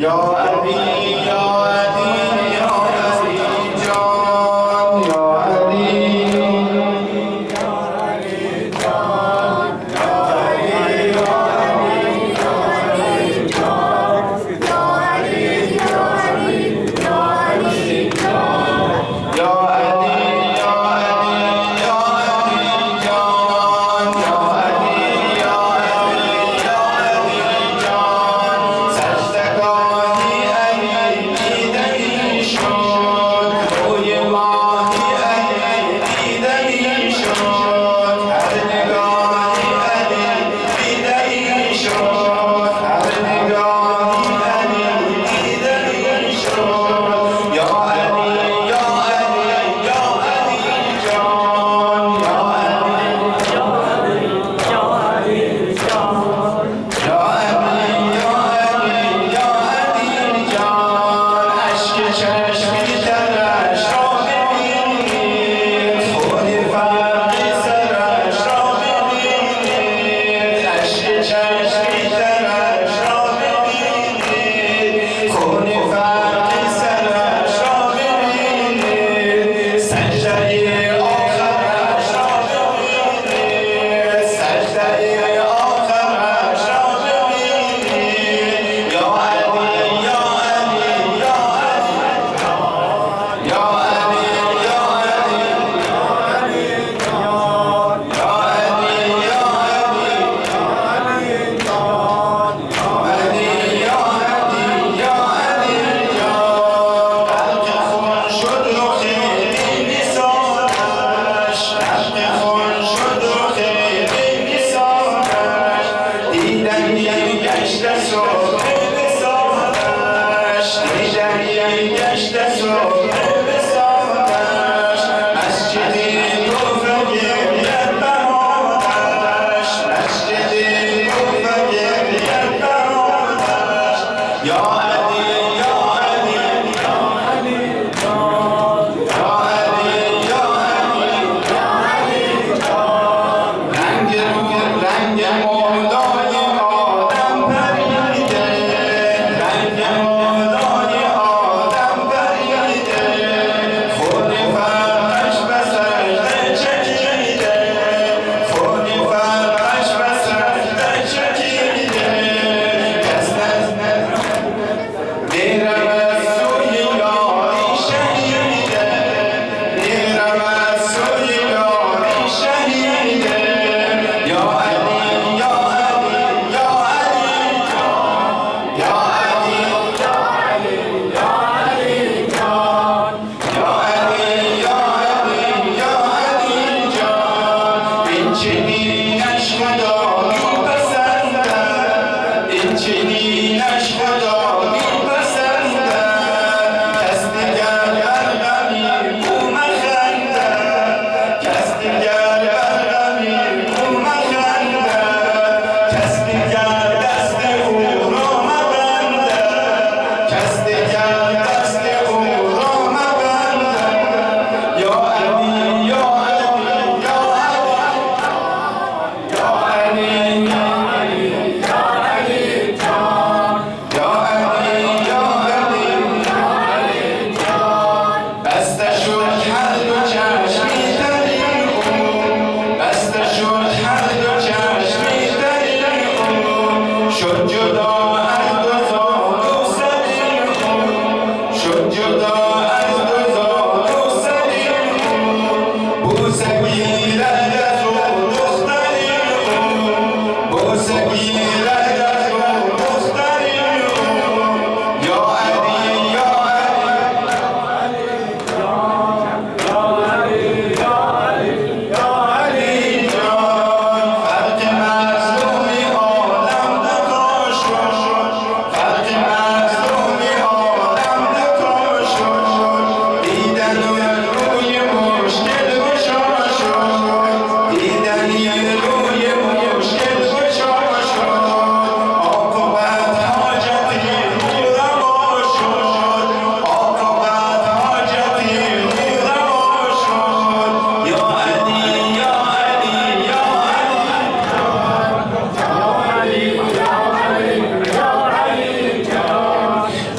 یا علی یا علی یا علی جان یا علی یا علی جان یا علی یا علی یا علی جان یا علی یا علی یا علی جان یا علی یا علی یا علی جان یا علی یا علی یا علی جان سجدگاهی علی دیدنی شد روی ماهی علی دیدنی شد هر نگاهی علی دیدنی شد هر نگاهی علی دیدنی شد یا علی یا علی یا علی جان یا علی یا علی یا علی جان یا علی یا علی یا علی جان اشک چشمی ترش را ببینید خود فرقی سرش را ببینید اشک چشمی ترش را ببینید خود فرقی سرش را ببینید سجده آخرش را ببینید سجده آخرش را ببینید یا علی یا علی یا علی یا علی یا علی یا علی جان یا علی یا علی یا علی جان یا علی یا علی یا علی جان غرق خون شد رخ نثارش غرق خون شد رخ نثارش دیدنی گشت صبح وصالش دیدنی گشت صبح وصالش مسجدی گفت گریه بهارش مسجدی گفت گریه بهارش یا علی یا علی یا علی جان یا علی یا علی یا علی جان رنگ مولای آدم پریده رنگ مولای آدم پریده خود فرقش به سجده چکیده خود فرقش به سجده چکیده کس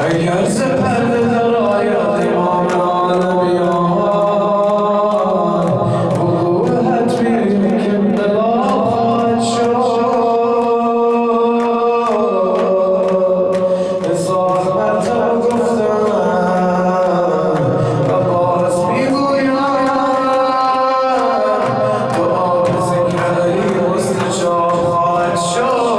اگر ز پرده در آید امام العالمیان وقوع حتمی که دلا خواهد شد حساب مرتب گفتم و باز میگویم با آب ذکری مستجاب خواهد شد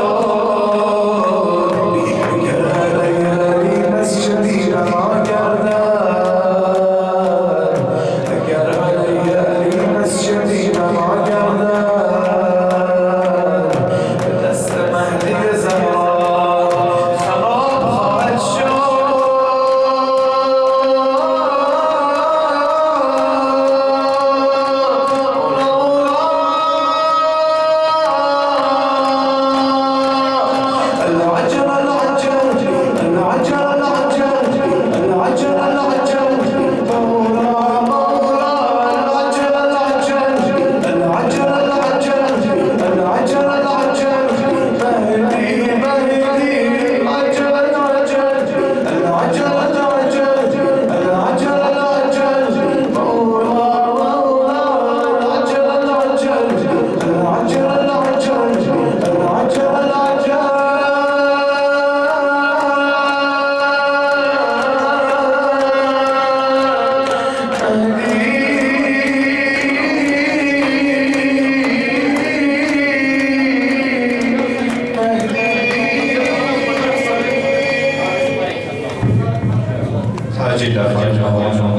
تاج الله